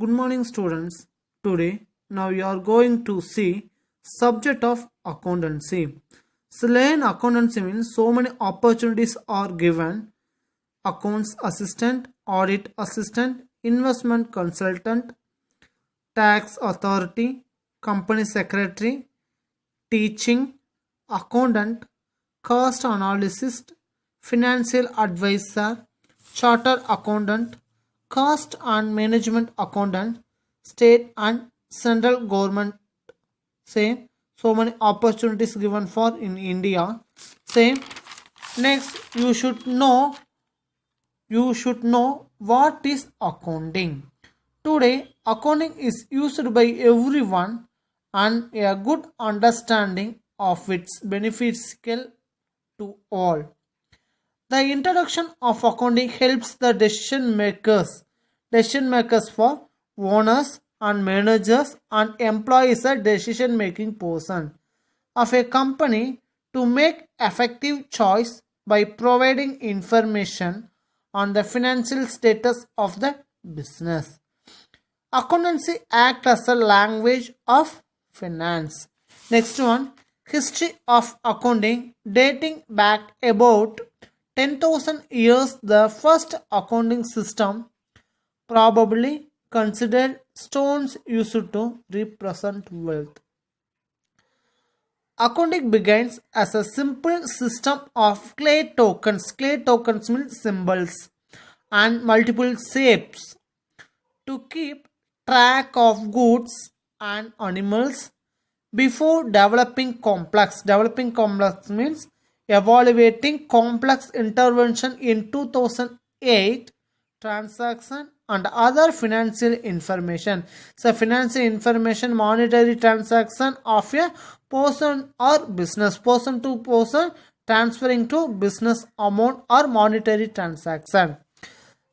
Good morning, students. Today, now you are going to see subject of accountancy. So, learn accountancy means so many opportunities are given. Accounts assistant, audit assistant, investment consultant, tax authority, company secretary, teaching, accountant, cost analyst, financial advisor, chartered accountant, cost and management accountant, state and central government. Same, so many opportunities given for in India. Same. Next, you should know what is accounting. Today, accounting is used by everyone and a good understanding of its benefits to all. The introduction of accounting helps the decision makers for owners and managers and employees a decision making person of a company to make effective choice by providing information on the financial status of the business. Accountancy acts as a language of finance. Next one, history of accounting dating back about 10,000 years. The first accounting system probably considered stones used to represent wealth. Accounting begins as a simple system of clay tokens. Clay tokens mean symbols and multiple shapes to keep track of goods and animals before developing complex means evaluating complex intervention in 2008 transaction and other financial information. So financial information monetary transaction of a person or business, person to person transferring to business amount or monetary transaction.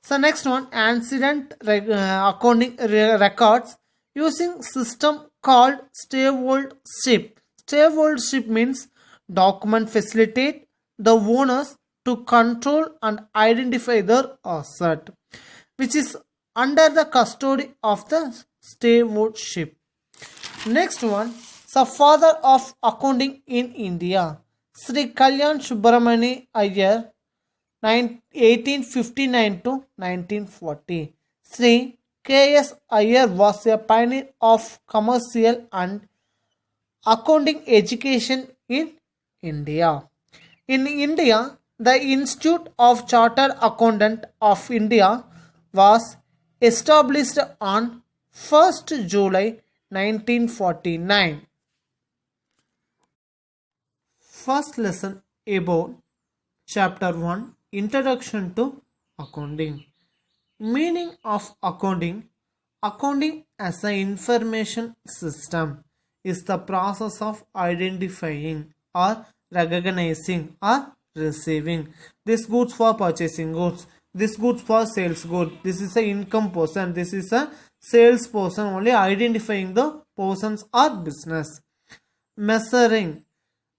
So next one, ancient accounting records using system called stewardship. Stewardship means document facilitate the owners to control and identify their asset, which is under the custody of the stewardship. Next one, the father of accounting in India, Sri Kalyan Subramani Iyer, 1859 to 1940. Sri K.S. Iyer was a pioneer of commercial and accounting education in India. In India, the Institute of Chartered Accountant of India was established on 1st July 1949. First lesson about Chapter 1, Introduction to Accounting. Meaning of accounting. Accounting as an information system is the process of identifying or recognizing or receiving this goods for purchasing goods, this goods for sales good. This is a income person, this is a sales person, only identifying the persons or business. Measuring,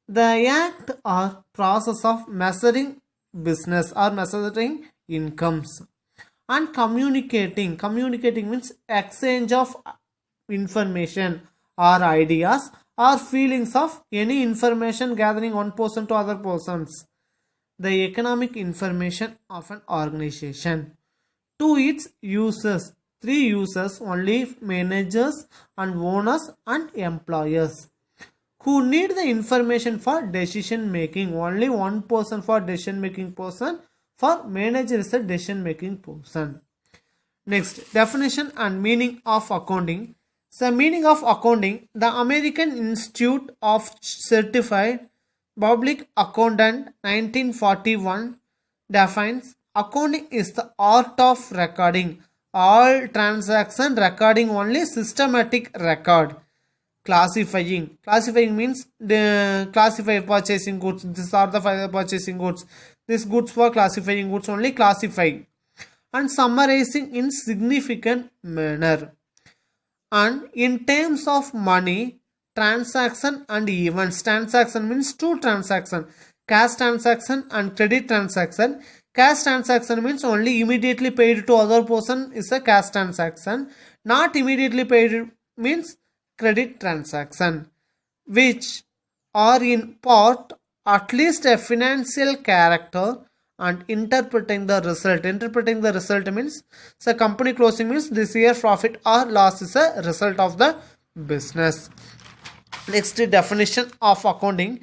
the act or process of measuring business or measuring incomes. And communicating means exchange of information or ideas or feelings of any information gathering one person to other persons. The economic information of an organization to its users, three users only, managers and owners and employers who need the information for decision making. Only one person for decision making person, for manager is a decision making person. Next, definition and meaning of accounting. So meaning of accounting, the American Institute of Certified Public Accountant 1941 defines accounting is the art of recording all transaction, recording only systematic record. Classifying means the classify purchasing goods, these are the five purchasing goods, these goods for classifying goods only classify. And summarizing in significant manner. And in terms of money transaction and events, transaction means two transaction, cash transaction and credit transaction. Cash transaction means only immediately paid to other person is a cash transaction. Not immediately paid means credit transaction, which are in part at least a financial character and interpreting the result. Interpreting the result means, so company closing means this year profit or loss is a result of the business. Next definition of accounting: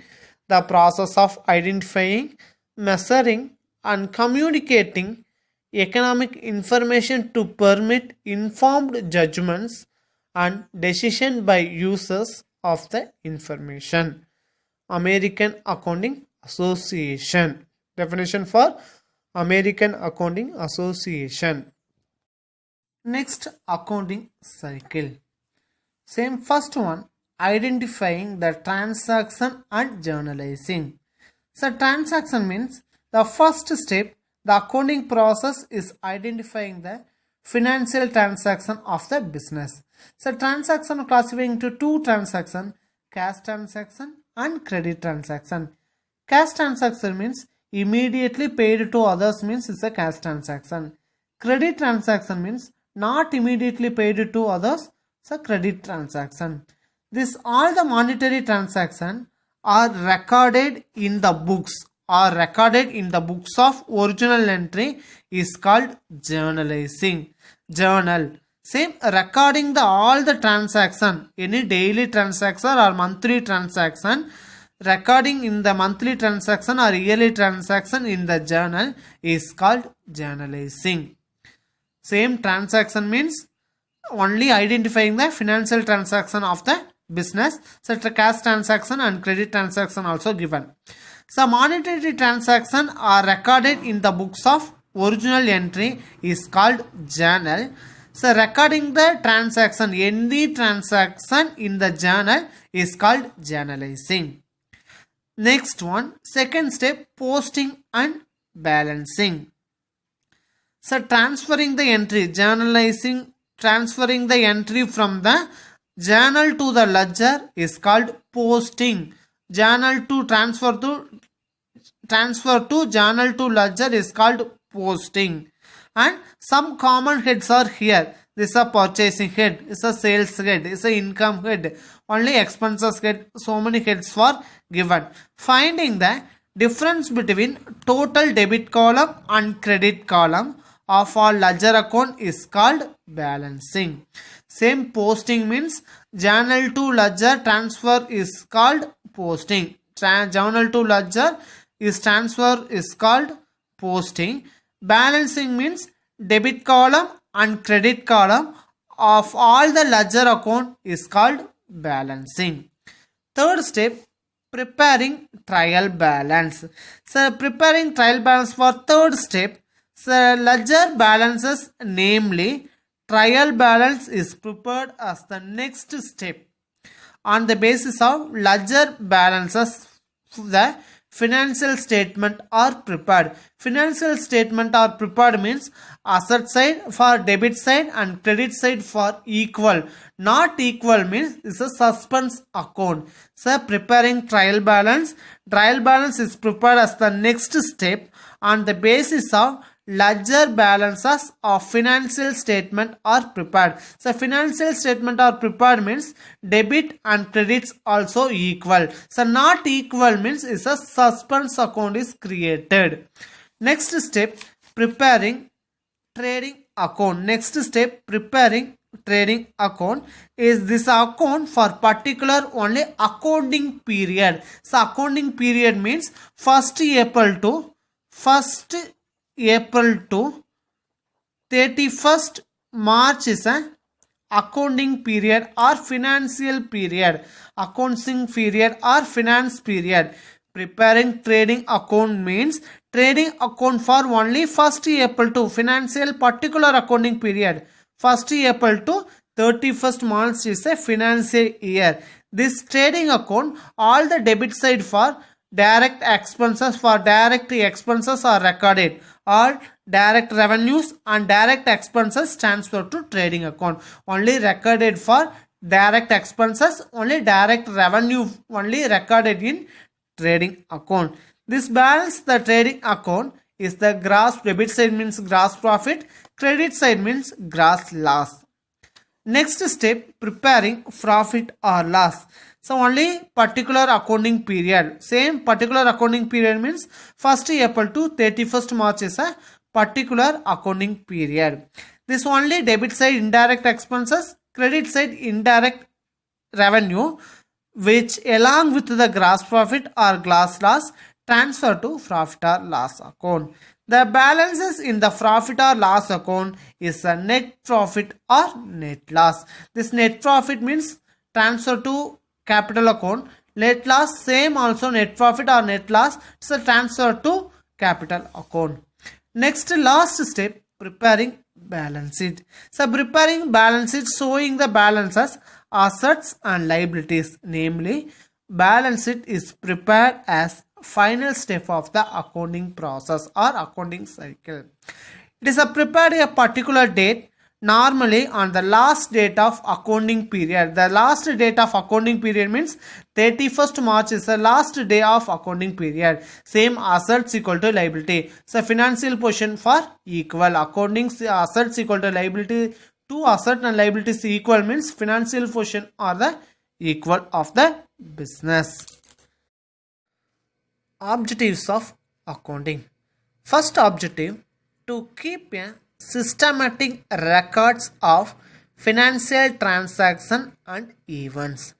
the process of identifying, measuring and communicating economic information to permit informed judgments and decision by users of the information. American Accounting Association. Definition for American Accounting Association. Next, accounting cycle. Same first one, identifying the transaction and journalizing. So transaction means the first step, the accounting process is identifying the financial transaction of the business. So transaction classifying into two transaction, cash transaction and credit transaction. Cash transaction means immediately paid to others means it's a cash transaction. Credit transaction means not immediately paid to others, it's a credit transaction. This all the monetary transaction are recorded in the books of original entry is called journalizing. Journal. Same recording the all the transaction, any daily transaction or monthly transaction, recording in the monthly transaction or yearly transaction in the journal is called journalizing. Same transaction means only identifying the financial transaction of the business. So cash transaction and credit transaction also given. So monetary transaction are recorded in the books of original entry is called journal. So recording the transaction, any transaction in the journal is called journalizing. Next one, second step, posting and balancing. So transferring the entry, journalizing, transferring the entry from the journal to the ledger is called posting. Journal to transfer to journal to ledger is called posting. And some common heads are here. This is a purchasing head, this is a sales head, this is a income head, only expenses head, so many heads were given. Finding the difference between total debit column and credit column of our ledger account is called balancing. Same posting means journal to ledger transfer is called posting. Journal to ledger is transfer is called posting. Balancing means debit column and credit column of all the ledger account is called balancing. Third step, preparing trial balance. So preparing trial balance for third step, so ledger balances, namely trial balance is prepared as the next step. On the basis of ledger balances, the financial statement are prepared. Financial statement are prepared means asset side for debit side and credit side for equal. Not equal means it's a suspense account. So preparing trial balance is prepared as the next step on the basis of ledger balances of financial statement are prepared. So financial statement are prepared means debit and credits also equal. So not equal means is a suspense account is created. Next step, preparing trading account. Next step, preparing trading account is this account for particular only accounting period. So accounting period means 1st April to 31st March is an accounting period or financial period. Accounting period or finance period. Preparing trading account means trading account for only 1st April to financial particular accounting period. 1st April to 31st March is a financial year. This trading account, all the debit side for direct expenses are recorded. All direct revenues and direct expenses transfer to trading account. Only recorded for direct expenses, only direct revenue only recorded in trading account. This balance the trading account is the gross. Debit side means gross profit, credit side means gross loss. Next step, preparing profit or loss. So only particular accounting period. Same particular accounting period means 1st April to 31st March is a particular accounting period. This only debit side indirect expenses, credit side indirect revenue, which along with the gross profit or gross loss transfer to profit or loss account. The balances in the profit or loss account is a net profit or net loss. This net profit means transfer to capital account. Net loss same also net profit or net loss. It's a transfer to capital account. Next last step, preparing balance sheet. So preparing balance sheet showing the balances, assets and liabilities. Namely, balance sheet is prepared as final step of the accounting process or accounting cycle. It is prepared a particular date, normally on the last date of accounting period. The last date of accounting period means 31st March is the last day of accounting period. Same assets equal to liability. So financial position for equal. Accounting assets equal to liability. Two asset and liabilities equal means financial position are the equal of the business. Objectives of accounting. First objective, to keep a systematic records of financial transaction and events.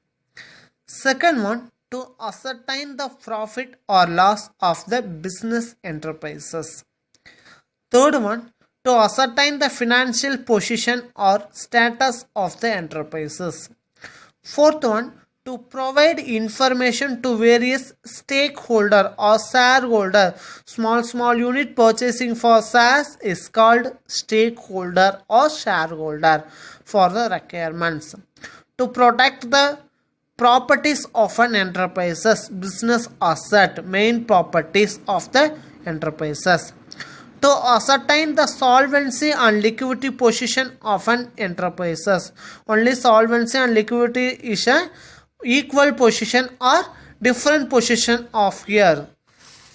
Second one, to ascertain the profit or loss of the business enterprises. Third one, to ascertain the financial position or status of the enterprises. Fourth one, to provide information to various stakeholder or shareholder. Small unit purchasing for shares is called stakeholder or shareholder for the requirements. To protect the properties of an enterprises, business asset, main properties of the enterprises. To ascertain the solvency and liquidity position of an enterprises. Only solvency and liquidity is a equal position or different position of here.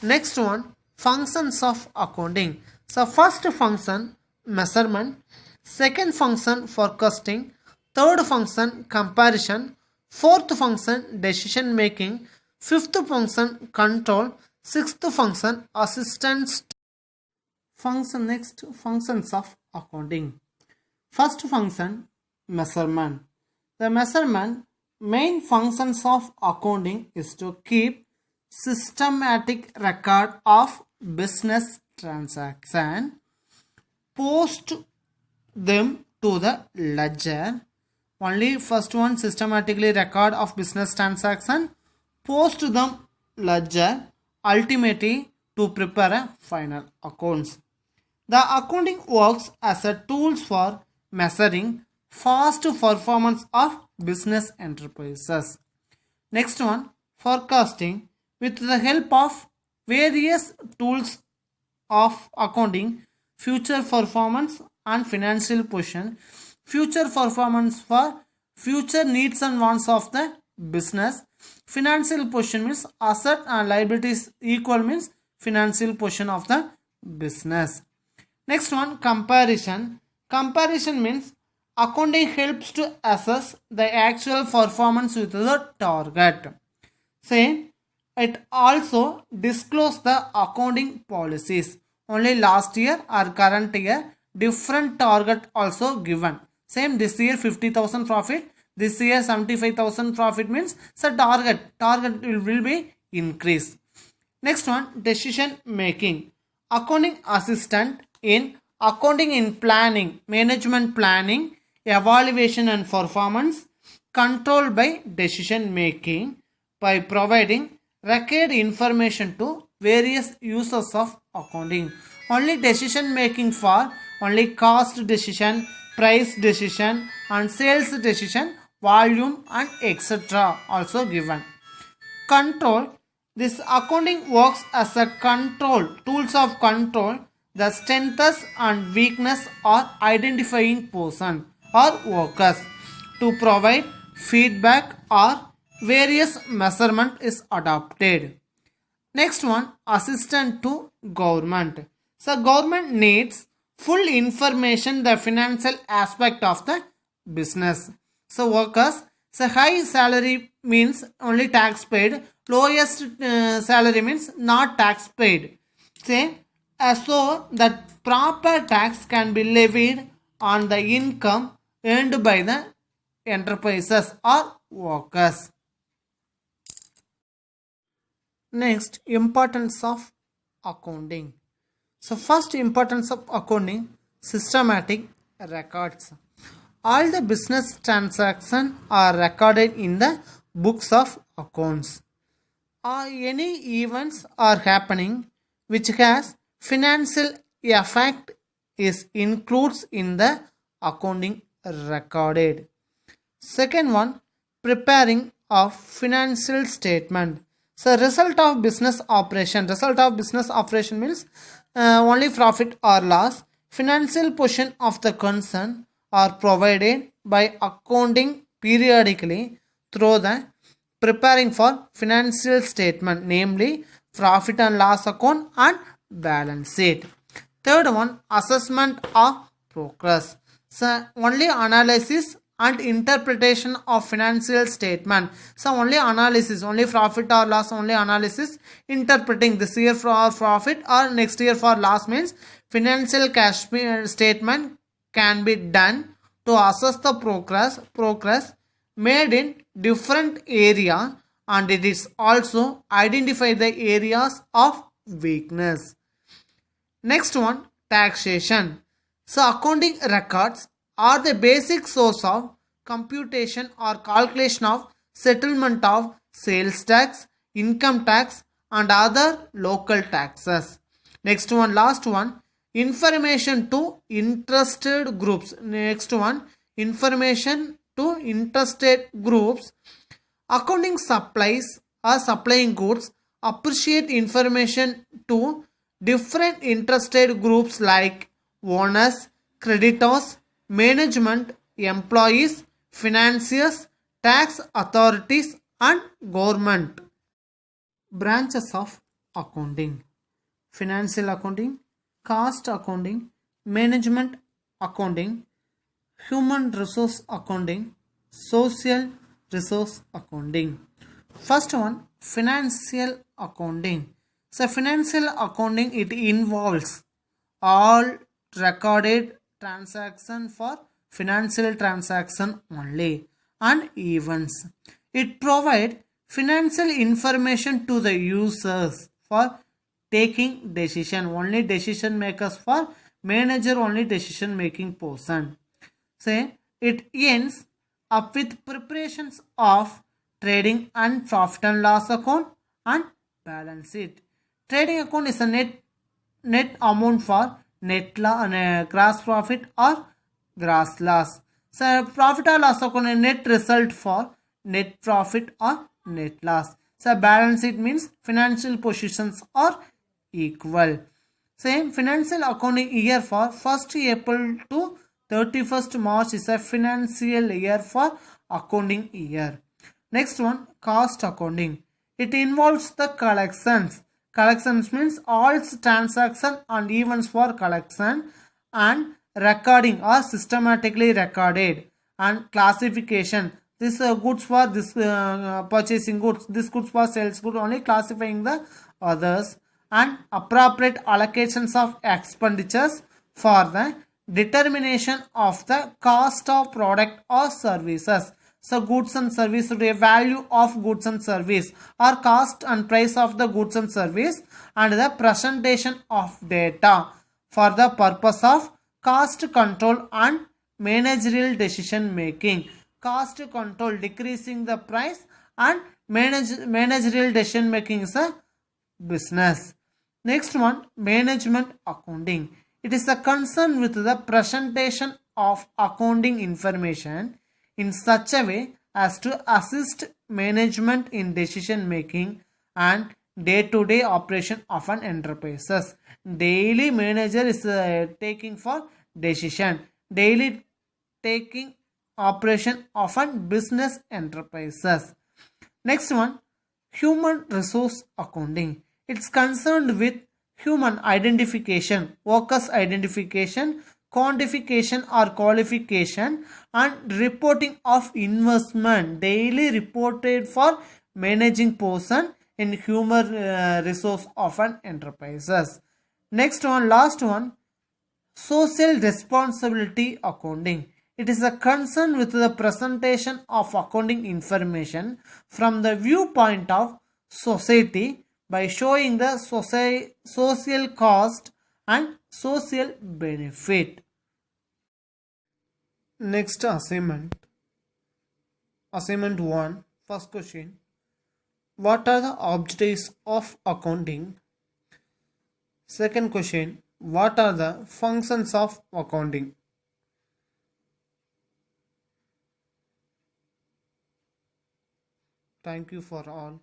Next one, functions of accounting. So first function, measurement. Second function, forecasting. Third function, comparison. Fourth function, decision making. Fifth function, control. Sixth function, assistance. Function. Next, functions of accounting. First function, measurement. The measurement main functions of accounting is to keep systematic record of business transaction, post them to the ledger. Only first one, systematically record of business transaction, post them ledger, ultimately to prepare a final accounts. The accounting works as a tool for measuring fast performance of business enterprises. Next one, forecasting. With the help of various tools of accounting, future performance and financial position. Future performance for future needs and wants of the business. Financial position means asset and liabilities equal means financial position of the business. Next one, comparison. Comparison means accounting helps to assess the actual performance with the target. Say, it also disclose the accounting policies. Only last year or current year, different target also given. Same this year 50,000 profit, this year 75,000 profit means so target will be increased. Next one, decision making. Accounting assistant in accounting in planning, management planning, evaluation and performance, control by decision making by providing record information to various users of accounting. Only decision making for only cost decision, price decision and sales decision, volume and etc. also given. Control. This accounting works as a control, tools of control, the strengths and weakness or identifying person or workers to provide feedback or various measurement is adopted. Next one, assistant to government. So government needs full information the financial aspect of the business. So workers, so high salary means only tax paid, lowest salary means not tax paid. Say so that proper tax can be levied on the income earned by the enterprises or workers. Next, importance of accounting. So first importance of accounting, systematic records. All the business transactions are recorded in the books of accounts. Any events are happening which has financial effect is includes in the accounting recorded. Second one, preparing of financial statement. So result of business operation. Result of business operation means only profit or loss. Financial portion of the concern are provided by accounting periodically through the preparing for financial statement, namely profit and loss account and balance sheet. Third one, assessment of progress. So only analysis and interpretation of financial statement. So only analysis, only profit or loss, only analysis, interpreting this year for profit or next year for loss means financial cash statement can be done to assess the progress made in different area, and it is also identify the areas of weakness. Next one, taxation. So accounting records are the basic source of computation or calculation of settlement of sales tax, income tax and other local taxes. Next one, last one, information to interested groups. Next one, information to interested groups. Accounting supplies or supplying goods appreciate information to different interested groups like owners, creditors, management, employees, financiers, tax authorities and government. Branches of accounting: financial accounting, cost accounting, management accounting, human resource accounting, social resource accounting. First one, financial accounting. So financial accounting, it involves all recorded transaction for financial transaction only and events. It provides financial information to the users for taking decision. Only decision makers for manager, only decision making person. Say it ends up with preparations of trading and profit and loss account and balance sheet. Trading account is a net amount for gross profit or gross loss. So profit or loss account a net result for net profit or net loss. So balance sheet means financial positions are equal. Same financial accounting year for 1st April to 31st March is a financial year for accounting year. Next one, cost accounting. It involves the collections. Collections means all transactions and events for collection and recording are systematically recorded, and classification. This goods for this purchasing goods, this goods for sales goods, only classifying the others, and appropriate allocations of expenditures for the determination of the cost of product or services. So goods and service, the value of goods and service or cost and price of the goods and service, and the presentation of data for the purpose of cost control and managerial decision making. Cost control, decreasing the price, and managerial decision making is a business. Next one, management accounting. It is a concern with the presentation of accounting information in such a way as to assist management in decision making and day-to-day operation of an enterprises. Daily manager is taking for decision, daily taking operation of an business enterprises. Next one, human resource accounting. It's concerned with human identification, workers identification, quantification or qualification, and reporting of investment daily reported for managing person in human resource of an enterprises. Next one, last one, social responsibility accounting. It is a concern with the presentation of accounting information from the viewpoint of society by showing the social cost and social benefit. Next assignment. Assignment 1. First question. What are the objectives of accounting? Second question. What are the functions of accounting? Thank you for all.